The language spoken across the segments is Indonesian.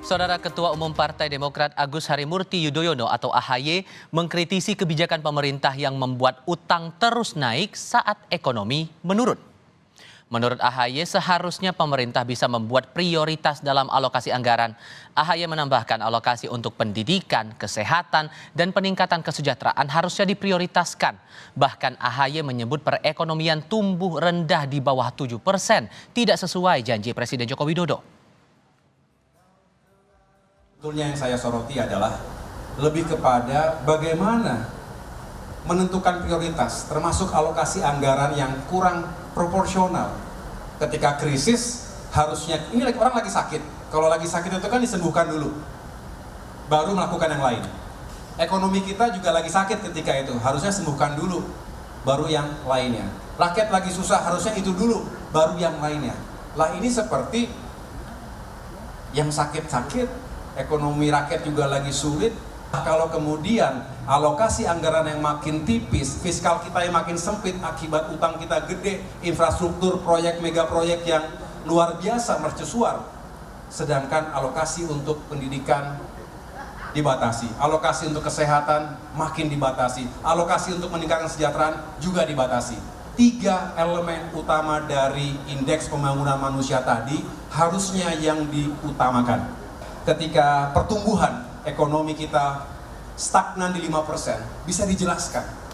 Saudara Ketua Umum Partai Demokrat Agus Harimurti Yudhoyono atau AHY mengkritisi kebijakan pemerintah yang membuat utang terus naik saat ekonomi menurun. Menurut AHY, seharusnya pemerintah bisa membuat prioritas dalam alokasi anggaran. AHY menambahkan alokasi untuk pendidikan, kesehatan, dan peningkatan kesejahteraan harusnya diprioritaskan. Bahkan AHY menyebut perekonomian tumbuh rendah di bawah 7%, tidak sesuai janji Presiden Joko Widodo. Sebetulnya yang saya soroti adalah lebih kepada bagaimana menentukan prioritas, termasuk alokasi anggaran yang kurang proporsional. Ketika krisis, harusnya, ini orang lagi sakit. Kalau lagi sakit itu kan disembuhkan dulu, baru melakukan yang lain. Ekonomi kita juga lagi sakit ketika itu, harusnya sembuhkan dulu, baru yang lainnya. Rakyat lagi susah, harusnya itu dulu, baru yang lainnya. Lah ini seperti yang sakit-sakit, ekonomi rakyat juga lagi sulit. Kalau kemudian alokasi anggaran yang makin tipis, fiskal kita yang makin sempit akibat utang kita gede, infrastruktur, proyek, mega proyek yang luar biasa mercusuar, sedangkan alokasi untuk pendidikan dibatasi, alokasi untuk kesehatan makin dibatasi, alokasi untuk meningkatkan kesejahteraan juga dibatasi. 3 elemen utama dari indeks pembangunan manusia tadi harusnya yang diutamakan. Ketika pertumbuhan ekonomi kita stagnan di 5%, bisa dijelaskan.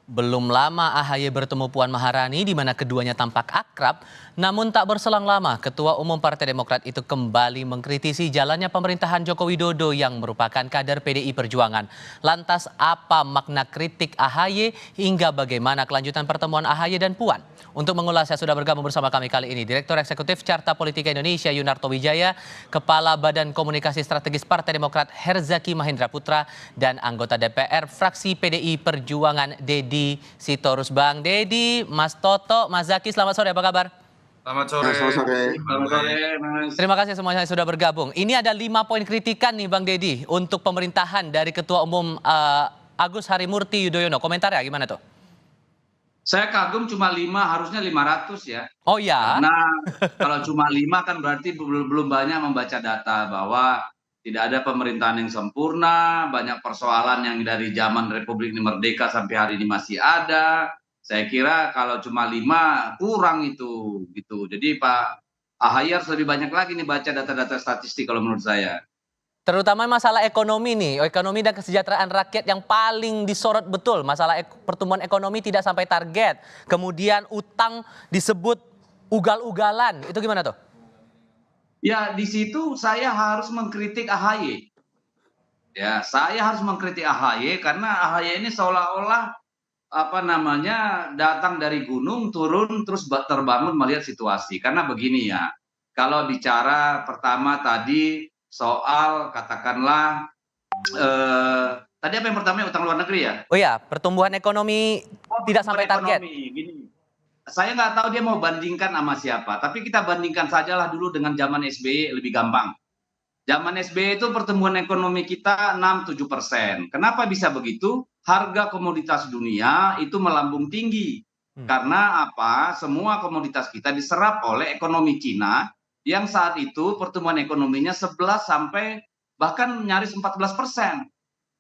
Belum lama AHY bertemu Puan Maharani di mana keduanya tampak akrab, namun tak berselang lama Ketua Umum Partai Demokrat itu kembali mengkritisi jalannya pemerintahan Joko Widodo yang merupakan kader PDI Perjuangan. Lantas apa makna kritik AHY hingga bagaimana kelanjutan pertemuan AHY dan Puan? Untuk mengulasnya sudah bergabung bersama kami kali ini Direktur Eksekutif Carta Politika Indonesia Yunarto Wijaya, Kepala Badan Komunikasi Strategis Partai Demokrat Herzaki Mahendra Putra, dan anggota DPR fraksi PDI Perjuangan Dedi Sitorus. Bang Dedi, Mas Toto, Mas Zaki, selamat sore, apa kabar? Selamat sore. Selamat sore, Mas. Terima kasih semuanya sudah bergabung. Ini ada 5 poin kritikan nih Bang Dedi untuk pemerintahan dari Ketua Umum Agus Harimurti Yudhoyono. Komentarnya gimana tuh? Saya kagum cuma 5, harusnya 500 ya. Oh ya? Karena kalau cuma 5 kan berarti belum banyak membaca data bahwa tidak ada pemerintahan yang sempurna, banyak persoalan yang dari zaman Republik ini merdeka sampai hari ini masih ada. Saya kira kalau cuma 5 kurang itu gitu. Jadi Pak AHY harus lebih banyak lagi nih baca data-data statistik kalau menurut saya. Terutama masalah ekonomi nih, ekonomi dan kesejahteraan rakyat yang paling disorot betul. Masalah pertumbuhan ekonomi tidak sampai target. Kemudian utang disebut ugal-ugalan. Itu gimana tuh? Ya di situ saya harus mengkritik AHY. Ya, saya harus mengkritik AHY karena AHY ini seolah-olah datang dari gunung turun terus terbangun melihat situasi. Karena begini ya, kalau bicara pertama tadi soal katakanlah tadi apa yang pertama utang luar negeri ya? Oh ya, pertumbuhan ekonomi tidak sampai target. Gini, saya nggak tahu dia mau bandingkan sama siapa, tapi kita bandingkan sajalah dulu dengan zaman SBY lebih gampang. Zaman SBY itu pertumbuhan ekonomi kita 6-7%. Kenapa bisa begitu? Harga komoditas dunia itu melambung tinggi. Karena apa? Semua komoditas kita diserap oleh ekonomi Cina yang saat itu pertumbuhan ekonominya 11 sampai bahkan nyaris 14%.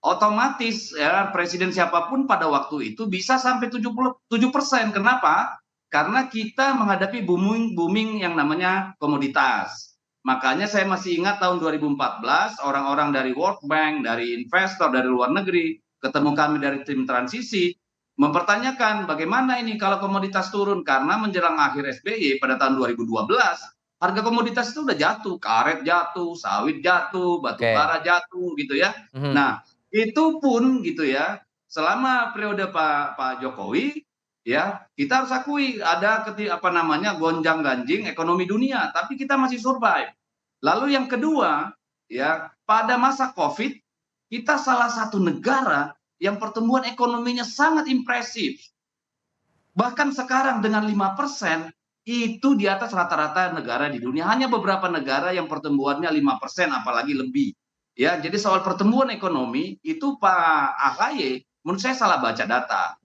Otomatis ya presiden siapapun pada waktu itu bisa sampai 77%. Kenapa? Karena kita menghadapi booming yang namanya komoditas. Makanya saya masih ingat tahun 2014 orang-orang dari World Bank, dari investor dari luar negeri, ketemu kami dari tim transisi mempertanyakan bagaimana ini kalau komoditas turun, karena menjelang akhir SBY pada tahun 2012 harga komoditas itu udah jatuh, karet jatuh, sawit jatuh, batu bara jatuh gitu ya. Nah, itu pun gitu ya, selama periode Pak Jokowi ya, kita harus akui ada gonjang-ganjing ekonomi dunia, tapi kita masih survive. Lalu yang kedua, ya, pada masa Covid, kita salah satu negara yang pertumbuhan ekonominya sangat impresif. Bahkan sekarang dengan 5%, itu di atas rata-rata negara di dunia. Hanya beberapa negara yang pertumbuhannya 5%, apalagi lebih. Ya, jadi soal pertumbuhan ekonomi itu Pak AHY menurut saya salah baca data.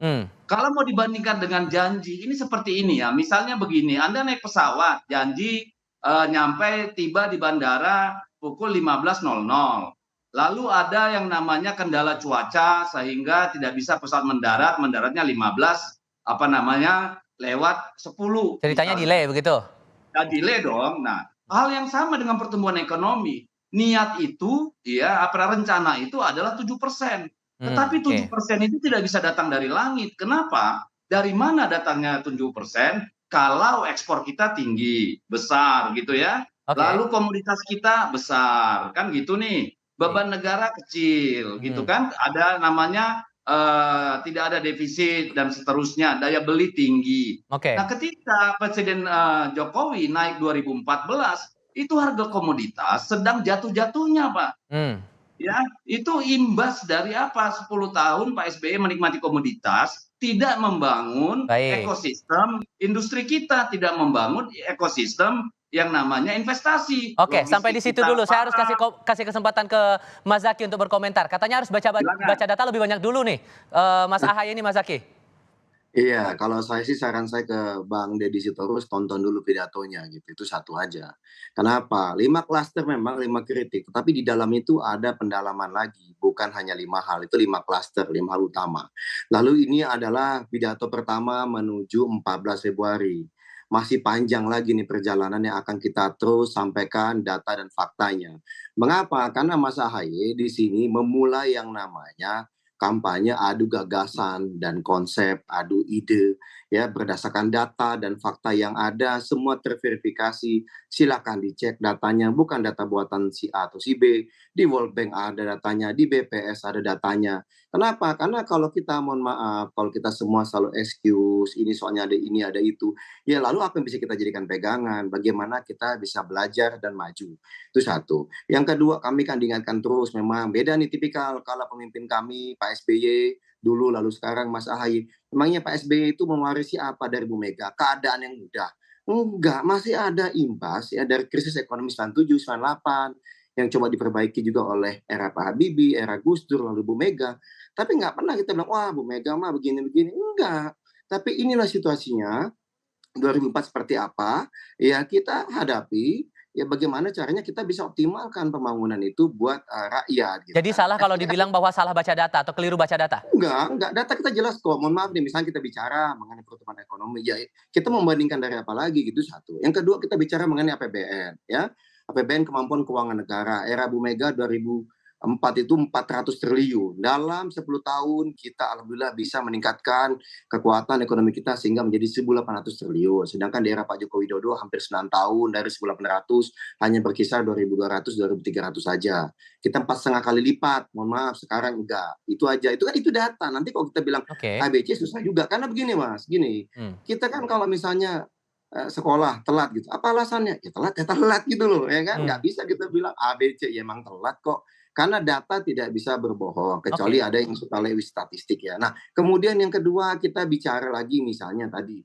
Kalau mau dibandingkan dengan janji, ini seperti ini ya. Misalnya begini, Anda naik pesawat, janji nyampe tiba di bandara pukul 15.00. Lalu ada yang namanya kendala cuaca sehingga tidak bisa pesawat mendaratnya 15 lewat 10 Ceritanya misalnya. delay begitu? Ya delay dong. Nah, hal yang sama dengan pertumbuhan ekonomi. Niat itu, ya, rencana itu adalah 7%. Tetapi Oke. 7% itu tidak bisa datang dari langit. Kenapa? Dari mana datangnya 7%? Kalau ekspor kita tinggi, besar gitu ya. Oke. Lalu komoditas kita besar, kan gitu nih. Baik. Beban negara kecil, gitu Mhm. kan. Ada namanya tidak ada defisit dan seterusnya, daya beli tinggi. Nah, Oke. ketika Presiden Jokowi naik 2014, itu harga komoditas sedang jatuh-jatuhnya, Pak. Hmm. Ya, itu imbas dari apa? 10 tahun Pak SBY menikmati komoditas, tidak membangun Baik. ekosistem industri kita, tidak membangun ekosistem yang namanya investasi. Oke, sampai di Logistik situ kita dulu. Saya harus kasih parah. kasih kesempatan ke Mas Zaky untuk berkomentar. Katanya harus Silakan. baca data lebih banyak dulu nih, Mas Ahaye ini, Mas Zaky. Iya, kalau saya sih saran saya ke Bang Deddy Sitorus tonton dulu pidatonya gitu, itu satu aja. Kenapa? 5 klaster memang 5 kritik, tapi di dalam itu ada pendalaman lagi, bukan hanya 5 hal, itu 5 klaster, 5 hal utama. Lalu ini adalah pidato pertama menuju 14 Februari. Masih panjang lagi nih perjalanan yang akan kita terus sampaikan data dan faktanya. Mengapa? Karena Mas Ahaye di sini memulai yang namanya kampanye adu gagasan dan konsep, adu ide, ya berdasarkan data dan fakta yang ada, semua terverifikasi. Silakan dicek datanya, bukan data buatan si A atau si B. Di World Bank ada datanya, di BPS ada datanya. Kenapa? Karena kalau kita, mohon maaf, kalau kita semua selalu excuse, ini soalnya ada ini, ada itu, ya lalu apa yang bisa kita jadikan pegangan? Bagaimana kita bisa belajar dan maju? Itu satu. Yang kedua, kami kan diingatkan terus memang beda nih tipikal kalau pemimpin kami Pak SBY dulu lalu sekarang Mas Ahaye. Memangnya Pak SBY itu mewarisi apa dari Bu Mega? Keadaan yang mudah. Enggak, masih ada imbas ya dari krisis ekonomi 97, 98 yang coba diperbaiki juga oleh era Pak Habibie, era Gus Dur, lalu Bu Mega. Tapi nggak pernah kita bilang, wah Bu Mega mah begini-begini. Enggak. Tapi inilah situasinya, 2004 seperti apa, ya kita hadapi, ya bagaimana caranya kita bisa optimalkan pembangunan itu buat rakyat gitu Jadi kan. salah kalau dibilang bahwa salah baca data atau keliru baca data? Enggak, data kita jelas kok. Mohon maaf nih, misalnya kita bicara mengenai pertumbuhan ekonomi, ya kita membandingkan dari apa lagi gitu satu. Yang kedua kita bicara mengenai APBN ya. APBN kemampuan keuangan negara. Era Bu Mega 2004 itu 400 triliun. Dalam 10 tahun kita alhamdulillah bisa meningkatkan kekuatan ekonomi kita sehingga menjadi 1.800 triliun. Sedangkan di era Pak Joko Widodo hampir 9 tahun dari 1.800 hanya berkisar 2.200, 2.300 saja. Kita 4,5 kali lipat, mohon maaf sekarang enggak. Itu aja, itu kan itu data. Nanti kalau kita bilang Oke. ABC susah juga, karena begini Mas, gini, kita kan kalau misalnya sekolah telat gitu, apa alasannya? Ya telat gitu loh, ya kan? Nggak Hmm. bisa kita bilang ABC, ya emang telat kok. Karena data tidak bisa berbohong, kecuali Oke. ada yang suka lewis statistik ya. Nah, kemudian yang kedua kita bicara lagi misalnya tadi,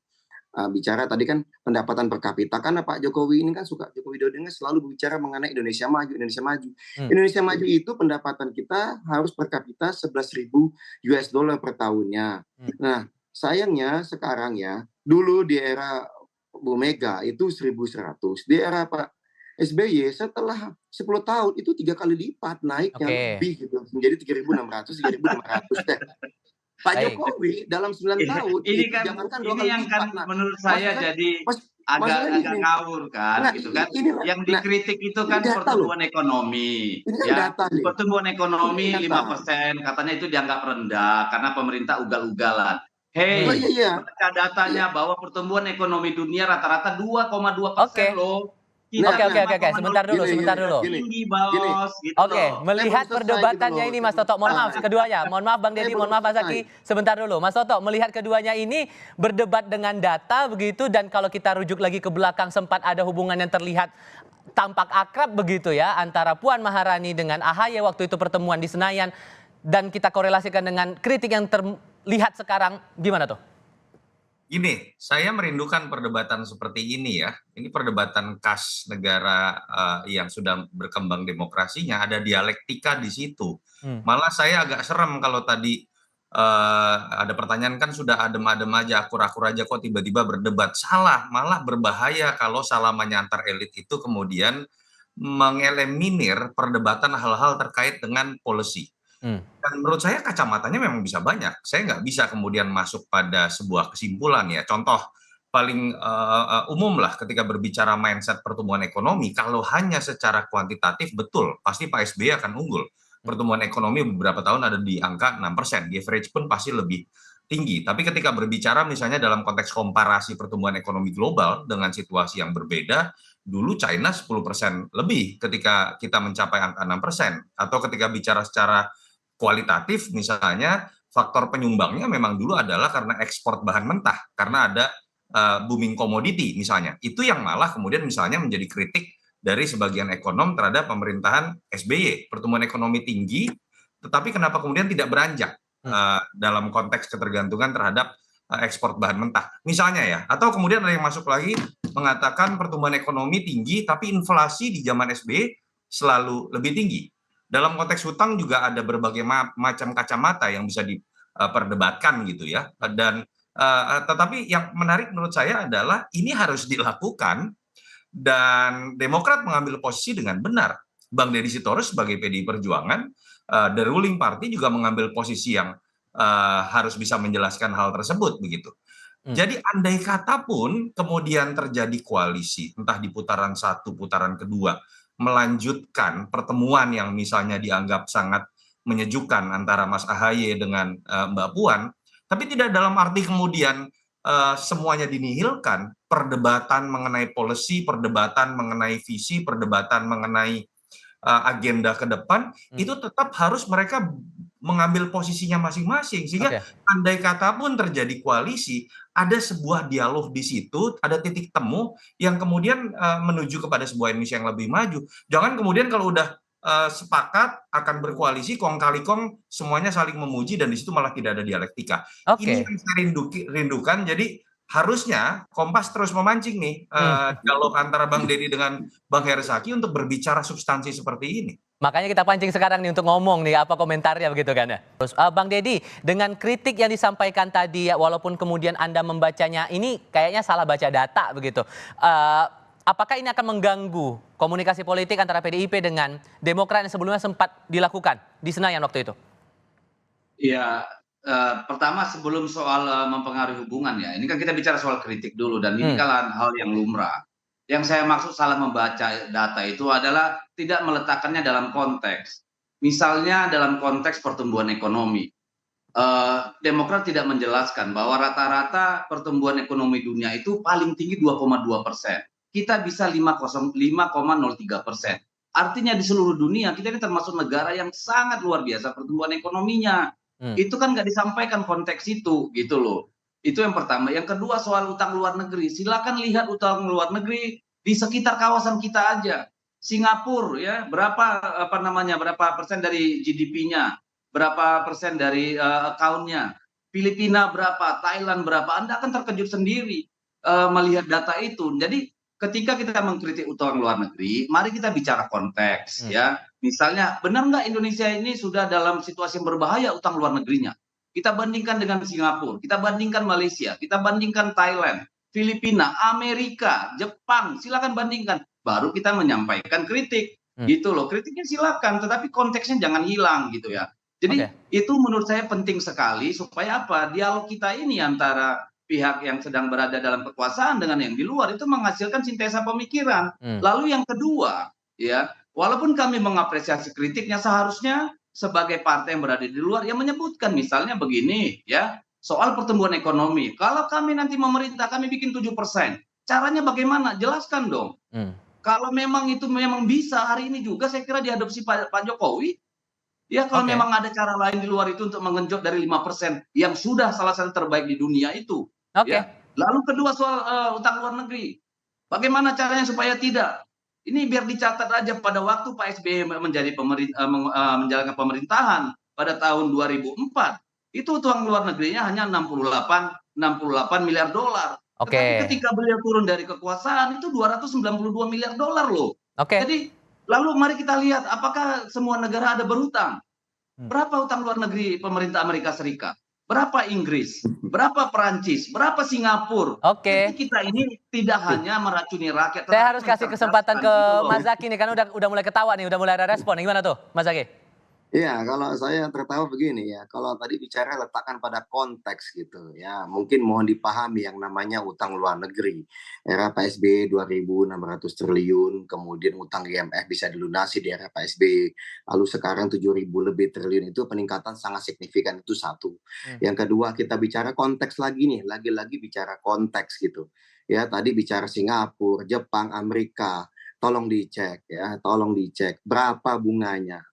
bicara tadi kan pendapatan per kapita, karena Pak Jokowi ini kan suka, Joko Widodo ini selalu berbicara mengenai Indonesia maju, Indonesia maju. Hmm. Indonesia maju itu pendapatan kita harus per kapita 11.000 US dollar per tahunnya. Hmm. Nah, sayangnya sekarang ya, dulu di era Bu Mega itu 1.100, di era Pak SBY setelah 10 tahun itu 3 kali lipat naiknya Oke. lebih gitu, menjadi 3.600, 3.500 deh. Pak Baik. Jokowi dalam 9 tahun Ini itu kan jangankan 2 ini kali yang lipat. kan Nah, menurut saya masalahnya jadi masalahnya agak gini, ngawur kan nah gitu kan. inilah, Yang nah dikritik itu ini kan data loh, pertumbuhan ekonomi ini kan ya. data nih, Pertumbuhan ini ekonomi data. 5% katanya itu dianggap rendah karena pemerintah ugal-ugalan. Oh Hei, iya iya, baca datanya bahwa pertumbuhan ekonomi dunia rata-rata 2,2% Oke. loh. nah Oke, Kita oke, nah oke, oke. Sebentar dulu, gini sebentar dulu. gini tinggi gini, bos gitu Oke, loh. saya melihat belum selesai gitu perdebatannya loh, ini saya Mas belum Toto, mohon maaf, selesai. keduanya, mohon maaf Bang Saya Deddy, mohon belum maaf Mas selesai. Zaky, sebentar dulu. Mas Toto, melihat keduanya ini berdebat dengan data begitu, dan kalau kita rujuk lagi ke belakang sempat ada hubungan yang terlihat tampak akrab begitu ya, antara Puan Maharani dengan Ahaye waktu itu pertemuan di Senayan, dan kita korelasikan dengan kritik yang terlihat sekarang, gimana tuh? Gini, saya merindukan perdebatan seperti ini ya. Ini perdebatan khas negara yang sudah berkembang demokrasinya, ada dialektika di situ. Hmm. Malah saya agak serem kalau tadi ada pertanyaan kan sudah adem-adem aja, akur-akur aja kok tiba-tiba berdebat. Salah, malah berbahaya kalau salamannya antar elit itu kemudian mengeliminir perdebatan hal-hal terkait dengan policy. Hmm. Dan menurut saya kacamatanya memang bisa banyak. Saya nggak bisa kemudian masuk pada sebuah kesimpulan ya. Contoh paling umum lah ketika berbicara mindset pertumbuhan ekonomi, kalau hanya secara kuantitatif betul, pasti Pak SBY akan unggul. Pertumbuhan ekonomi beberapa tahun ada di angka 6%, di average pun pasti lebih tinggi. Tapi ketika berbicara misalnya dalam konteks komparasi pertumbuhan ekonomi global dengan situasi yang berbeda, dulu China 10% lebih ketika kita mencapai angka 6%. Atau ketika bicara secara kualitatif misalnya faktor penyumbangnya memang dulu adalah karena ekspor bahan mentah, karena ada booming komoditi misalnya. Itu yang malah kemudian misalnya menjadi kritik dari sebagian ekonom terhadap pemerintahan SBY. Pertumbuhan ekonomi tinggi, tetapi kenapa kemudian tidak beranjak dalam konteks ketergantungan terhadap ekspor bahan mentah. Misalnya ya, atau kemudian ada yang masuk lagi mengatakan pertumbuhan ekonomi tinggi, tapi inflasi di zaman SBY selalu lebih tinggi. Dalam konteks hutang juga ada berbagai macam kacamata yang bisa diperdebatkan gitu ya. Dan tetapi yang menarik menurut saya adalah ini harus dilakukan dan Demokrat mengambil posisi dengan benar. Bang Deddy Sitorus sebagai PDI Perjuangan, the ruling party juga mengambil posisi yang harus bisa menjelaskan hal tersebut begitu. Jadi andai kata pun kemudian terjadi koalisi, entah di putaran 1, putaran kedua, melanjutkan pertemuan yang misalnya dianggap sangat menyejukkan antara Mas AHY dengan Mbak Puan, tapi tidak dalam arti kemudian semuanya dinihilkan, perdebatan mengenai policy, perdebatan mengenai visi, perdebatan mengenai agenda ke depan, itu tetap harus mereka mengambil posisinya masing-masing. Sehingga andai kata pun terjadi koalisi, ada sebuah dialog di situ, ada titik temu yang kemudian menuju kepada sebuah Indonesia yang lebih maju. Jangan kemudian kalau udah sepakat akan berkoalisi, kong kali kong semuanya saling memuji dan di situ malah tidak ada dialektika. Ini yang saya rindukan. Jadi harusnya Kompas terus memancing nih dialog antara Bang Deddy dengan Bang Herzaki untuk berbicara substansi seperti ini. Makanya kita pancing sekarang nih untuk ngomong nih apa komentarnya begitu kan ya. Terus Bang Deddy, dengan kritik yang disampaikan tadi ya, walaupun kemudian Anda membacanya ini kayaknya salah baca data begitu. Apakah ini akan mengganggu komunikasi politik antara PDIP dengan Demokrat yang sebelumnya sempat dilakukan di Senayan waktu itu? Ya, pertama sebelum soal mempengaruhi hubungan ya, ini kan kita bicara soal kritik dulu dan ini kan hal yang lumrah. Yang saya maksud salah membaca data itu adalah tidak meletakkannya dalam konteks. Misalnya dalam konteks pertumbuhan ekonomi. Demokrat tidak menjelaskan bahwa rata-rata pertumbuhan ekonomi dunia itu paling tinggi 2,2%. Kita bisa 5,03%. Artinya di seluruh dunia kita ini termasuk negara yang sangat luar biasa pertumbuhan ekonominya. Itu kan nggak disampaikan konteks itu gitu loh. Itu yang pertama. Yang kedua soal utang luar negeri. Silakan lihat utang luar negeri di sekitar kawasan kita aja. Singapura ya berapa persen dari GDP-nya, berapa persen dari account-nya. Filipina berapa, Thailand berapa. Anda akan terkejut sendiri melihat data itu. Jadi ketika kita mengkritik utang luar negeri, mari kita bicara konteks ya. Misalnya, benar nggak Indonesia ini sudah dalam situasi yang berbahaya utang luar negerinya? Kita bandingkan dengan Singapura, kita bandingkan Malaysia, kita bandingkan Thailand, Filipina, Amerika, Jepang, silakan bandingkan. Baru kita menyampaikan kritik, gitu loh. Kritiknya silakan, tetapi konteksnya jangan hilang gitu ya. Jadi itu menurut saya penting sekali supaya apa? Dialog kita ini antara pihak yang sedang berada dalam kekuasaan dengan yang di luar itu menghasilkan sintesa pemikiran. Lalu yang kedua, ya, walaupun kami mengapresiasi kritiknya, seharusnya sebagai partai yang berada di luar yang menyebutkan misalnya begini, ya, soal pertumbuhan ekonomi. Kalau kami nanti memerintah, kami bikin 7%. Caranya bagaimana? Jelaskan dong. Kalau memang itu memang bisa hari ini juga saya kira diadopsi Pak Jokowi. Ya kalau memang ada cara lain di luar itu untuk mengenjot dari 5% yang sudah salah satu terbaik di dunia itu. Ya. Lalu kedua soal utang luar negeri. Bagaimana caranya supaya tidak? Ini biar dicatat aja pada waktu Pak SBY menjalankan pemerintahan pada tahun 2004. Itu utang luar negerinya hanya 68 miliar dolar. Tetapi ketika beliau turun dari kekuasaan itu 292 miliar dolar loh. Jadi lalu mari kita lihat apakah semua negara ada berhutang. Berapa utang luar negeri pemerintah Amerika Serikat? Berapa Inggris? Berapa Perancis? Berapa Singapura? Oke. Jadi kita ini tidak hanya meracuni rakyat. Saya tetapi harus kasih kesempatan ke mencerdaskan gitu loh. Mas Zaky nih, kan udah mulai ketawa nih, udah mulai ada respon. Gimana tuh, Mas Zaky? Iya, kalau saya tertawa begini ya, kalau tadi bicara letakkan pada konteks gitu ya, mungkin mohon dipahami yang namanya utang luar negeri. Era PSBY 2.600 triliun, kemudian utang IMF bisa dilunasi di era PSBY, lalu sekarang 7.000 lebih triliun, itu peningkatan sangat signifikan, itu satu. Yang kedua, kita bicara konteks lagi nih, lagi-lagi bicara konteks gitu. Ya, tadi bicara Singapura, Jepang, Amerika, tolong dicek ya, tolong dicek berapa bunganya,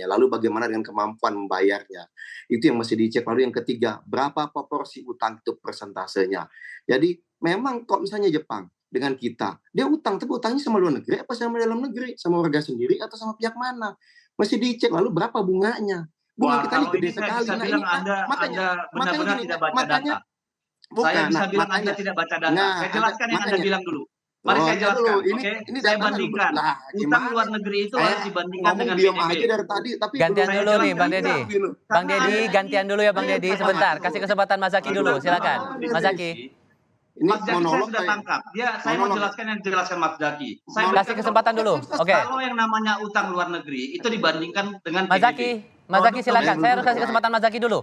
lalu bagaimana dengan kemampuan membayarnya, itu yang mesti dicek. Lalu yang ketiga, berapa proporsi utang itu persentasenya. Jadi memang kok misalnya Jepang dengan kita, dia utang, tapi utangnya sama luar negeri apa sama dalam negeri, sama warga sendiri atau sama pihak mana, mesti dicek. Lalu berapa bunganya, bunga Wah, kita ini kalau gede ini saya sekali. bisa Nah bilang ini Anda benar-benar gini, tidak baca makanya data. Saya bisa bilang Anda makanya tidak baca data. nah, Saya jelaskan yang Anda makanya bilang dulu. Mari oh, saya entar dulu, jelaskan, ini oke? ini Saya datanya bandingkan. lah Utang gimana? luar negeri itu Saya harus dibandingkan ngomong dengan diam PDB. aja dari tadi, tapi Gantian belum dulu nih, Bang jelaskan Deddy. juga. Bang Karena Deddy, Anda gantian dulu ya Bang Saya Deddy, sama sebentar. dulu. Kasih kesempatan Mas Zaky dulu, Aduh, silakan. gimana Mas sih? Zaky, Ini Mas Zaky saya monolog sudah kayak tangkap. Saya mau monolog ya? jelaskan yang dijelaskan Mas Zaky. Saya Monolog. kasih berikan kesempatan dulu. Oke. Kalau yang namanya utang luar negeri itu dibandingkan dengan Mas PDB. Zaky, Mas Zaky silakan. Saya harus kasih kesempatan Mas Zaky dulu.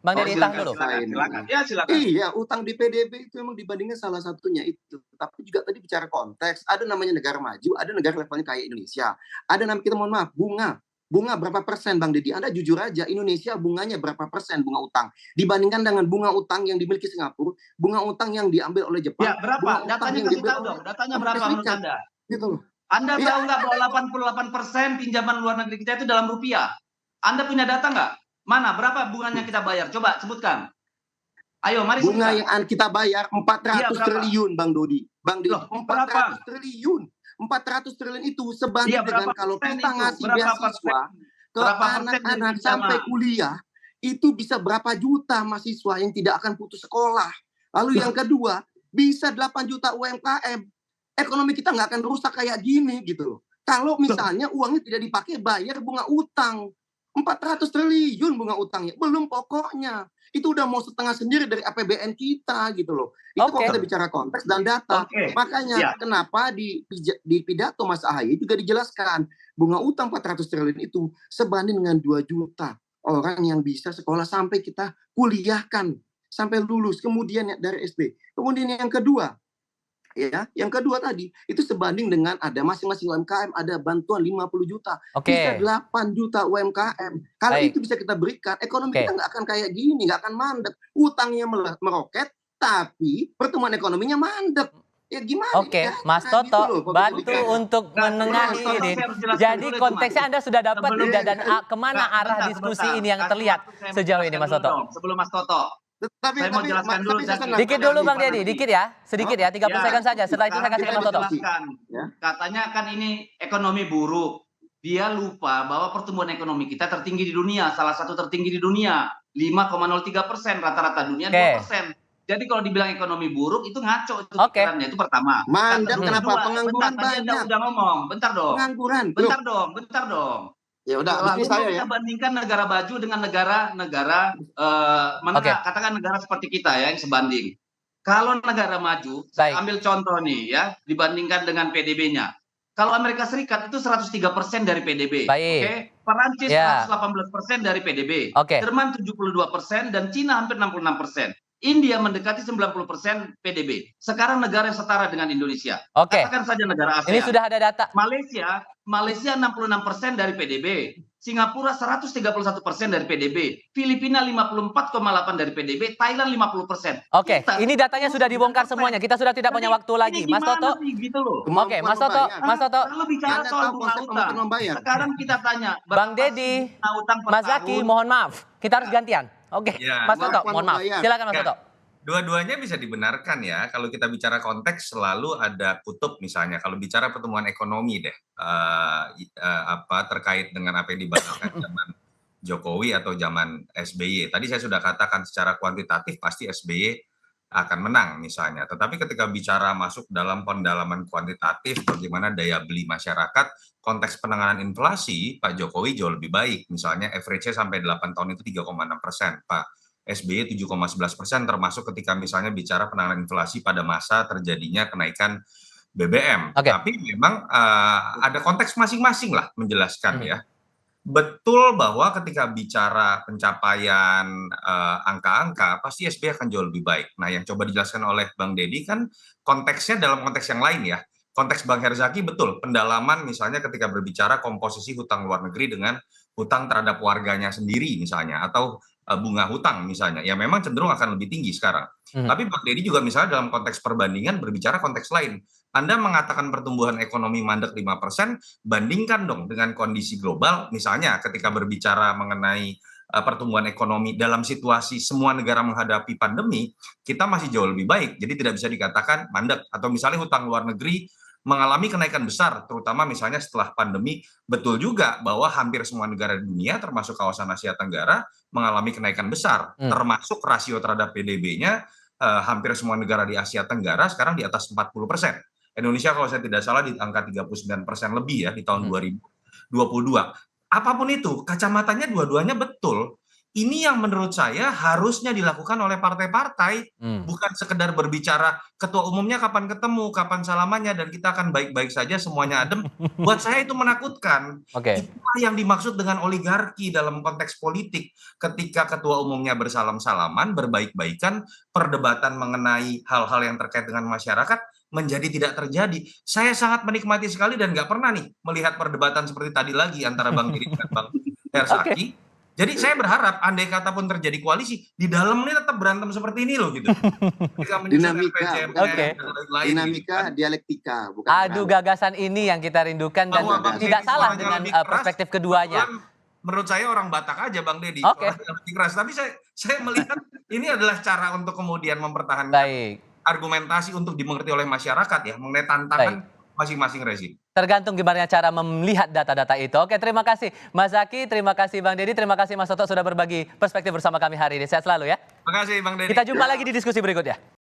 Bang Oh, Deddy, tahan silakan, dulu. Silakan. Ya, silakan. Iya, utang di PDB itu memang dibandingkan salah satunya itu. Tapi juga tadi bicara konteks, ada namanya negara maju, ada negara levelnya kayak Indonesia. Ada nama kita mohon maaf, bunga. Bunga berapa persen Bang Deddy? Anda jujur aja, Indonesia bunganya berapa persen bunga utang? Dibandingkan dengan bunga utang yang dimiliki Singapura, bunga utang yang diambil oleh Jepang. Ya, berapa? Bunga utang Datanya yang kasih diambil tahu oleh dong. Datanya Amerika berapa menurut Serikat. Anda? Gitu loh. Anda Iya. tahu nggak bahwa 88% pinjaman luar negeri kita itu dalam rupiah? Anda punya data nggak? Mana? Berapa bunganya kita bayar? Coba sebutkan. Ayo, mari Bunga sebutkan. yang kita bayar 400 Iya, berapa? triliun Bang Dodi. Bang Deddy, Loh, 400 triliun. 400 triliun itu sebanding Iya, berapa dengan kalau persen kita itu? ngasih Berapa beasiswa ke Berapa persen dari anak-anak pinjaman? sampai kuliah, itu bisa berapa juta mahasiswa yang tidak akan putus sekolah. Lalu yang kedua, bisa 8 juta UMKM. Ekonomi kita nggak akan rusak kayak gini gitu loh. Kalau misalnya uangnya tidak dipakai bayar bunga utang. 400 triliun bunga utangnya, belum pokoknya. Itu udah mau setengah sendiri dari APBN kita gitu loh. Itu Oke. kalau kita bicara konteks dan data. Oke. Makanya Ya. kenapa di pidato Mas Ahaye juga dijelaskan bunga utang 400 triliun itu sebanding dengan 2 juta orang yang bisa sekolah sampai kita kuliahkan sampai lulus, kemudian dari SD. Kemudian yang kedua, ya, yang kedua tadi itu sebanding dengan ada masing-masing UMKM ada bantuan 50 juta, Oke. bisa 8 juta UMKM. Kalau Baik. itu bisa kita berikan, ekonomi Oke. kita nggak akan kayak gini, nggak akan mandek. Utangnya meroket, tapi pertumbuhan ekonominya mandek. Ya gimana? Oke, ya? Mas Nah, Toto, gitu loh, kalau bantu kita bicara. untuk Nah, menengahi Mas Toto, ini. saya harus jelaskan Jadi dulu itu, konteksnya Mas. Anda sudah dapat Sebelum- tidak, dan kemana Nah, arah sebentar, diskusi sebentar. ini yang Kasih terlihat waktu saya sejauh ini, Mas menjelaskan Toto? dulu dong, sebelum Mas Toto. Tapi Saya mau jelaskan dulu, saya Zaki. senang. Dikit dulu Bang Jangan Deddy, lupa dikit ya. Sedikit ya, 30 second saja. Setelah itu saya kasih ke Mas Toto. Jelaskan. Ya. Katanya kan ini ekonomi buruk. Dia lupa bahwa pertumbuhan ekonomi kita tertinggi di dunia, salah satu tertinggi di dunia, 5,03%, rata-rata dunia Oke. 2%. Jadi kalau dibilang ekonomi buruk itu ngaco itu Oke. pikirannya, itu pertama. Mandek, Yang kenapa? kedua, Pengangguran bentar, tadi Anda banyak. udah ngomong, bentar dong. Pengangguran. Bentar dong. Ya udah, Lalu habis saya ya. kita bandingkan negara maju dengan negara menengah, Oke. katakan negara seperti kita ya yang sebanding. Kalau negara maju, saya Baik. ambil contoh nih ya, dibandingkan dengan PDB-nya. Kalau Amerika Serikat itu 103% dari PDB, Baik. oke? Perancis Ya. 118% dari PDB, Oke. Jerman 72% dan Cina hampir 66%. India mendekati 90% PDB. Sekarang negara yang setara dengan Indonesia. Oke. Katakan saja negara ASEAN. Ini sudah ada data. Malaysia 66% dari PDB, Singapura 131% dari PDB, Filipina 54,8% dari PDB, Thailand 50%. Oke, Kita ini datanya sudah dibongkar semuanya. Kita sudah tidak punya waktu lagi. Ini Mas gimana Toto. sih, gitu loh. Oke, Mas Toto, Mas Toto. Lalu bicara Anda soal tahu bunga konsep utang. kemampuan membayar? Sekarang kita tanya, Bang berapa Deddy, sih bunga utang per Mas Zaky, tahun? mohon maaf. Kita harus gantian. Oke, Ya, Mas Toto, kemampuan mohon maaf. membayar. Silakan Mas Ya. Toto. Dua-duanya bisa dibenarkan ya. Kalau kita bicara konteks selalu ada kutub misalnya. Kalau bicara pertumbuhan ekonomi deh, terkait dengan apa yang dibanggakan zaman Jokowi atau zaman SBY. Tadi saya sudah katakan secara kuantitatif pasti SBY akan menang misalnya. Tetapi ketika bicara masuk dalam pendalaman kuantitatif bagaimana daya beli masyarakat, konteks penanganan inflasi, Pak Jokowi jauh lebih baik. Misalnya average-nya sampai 8 tahun itu 3,6%, Pak SBY 7,11%, termasuk ketika misalnya bicara penanganan inflasi pada masa terjadinya kenaikan BBM. Oke. Tapi memang ada konteks masing-masing lah menjelaskan ya. Mhm. Betul bahwa ketika bicara pencapaian angka-angka, pasti SBY akan jauh lebih baik. Nah, yang coba dijelaskan oleh Bang Deddy kan konteksnya dalam konteks yang lain ya. Konteks Bang Herzaki betul, pendalaman misalnya ketika berbicara komposisi hutang luar negeri dengan hutang terhadap warganya sendiri misalnya, atau bunga hutang misalnya, ya memang cenderung akan lebih tinggi sekarang. Mhm. Tapi Bang Deddy juga misalnya dalam konteks perbandingan berbicara konteks lain. Anda mengatakan pertumbuhan ekonomi mandek 5%, bandingkan dong dengan kondisi global, misalnya ketika berbicara mengenai pertumbuhan ekonomi dalam situasi semua negara menghadapi pandemi, kita masih jauh lebih baik. Jadi tidak bisa dikatakan mandek. Atau misalnya hutang luar negeri mengalami kenaikan besar, terutama misalnya setelah pandemi. Betul juga bahwa hampir semua negara di dunia, termasuk kawasan Asia Tenggara, mengalami kenaikan besar, termasuk rasio terhadap PDB-nya hampir semua negara di Asia Tenggara sekarang di atas 40%. Indonesia kalau saya tidak salah di angka 39% lebih ya di tahun 2022. Apapun itu, kacamatanya dua-duanya betul. Ini yang menurut saya harusnya dilakukan oleh partai-partai, bukan sekedar berbicara ketua umumnya kapan ketemu, kapan salamannya, dan kita akan baik-baik saja semuanya adem. Buat saya itu menakutkan. Oke. Itulah yang dimaksud dengan oligarki dalam konteks politik. Ketika ketua umumnya bersalam-salaman, berbaik-baikan, perdebatan mengenai hal-hal yang terkait dengan masyarakat menjadi tidak terjadi. Saya sangat menikmati sekali dan nggak pernah nih melihat perdebatan seperti tadi lagi antara Bang Diri dan Bang Herzaki. Jadi saya berharap andai kata pun terjadi koalisi, di dalam ini tetap berantem seperti ini loh gitu. Dinamika, Oke. dinamika dialektika, bukan Adu perang. gagasan ini yang kita rindukan dan Bahwa Bang tidak Deddy salah suaranya dengan lebih keras, perspektif keduanya. kebetulan menurut saya orang Batak aja Bang Deddy, Oke. suaranya lebih keras. Tapi saya melihat ini adalah cara untuk kemudian mempertahankan Baik. argumentasi untuk dimengerti oleh masyarakat ya, mengenai tantangan masing-masing rezim. Tergantung gimana cara melihat data-data itu. Oke, terima kasih Mas Zaki, terima kasih Bang Deddy, terima kasih Mas Toto sudah berbagi perspektif bersama kami hari ini. Sehat selalu ya. Terima kasih Bang Deddy. Kita jumpa lagi di diskusi berikutnya.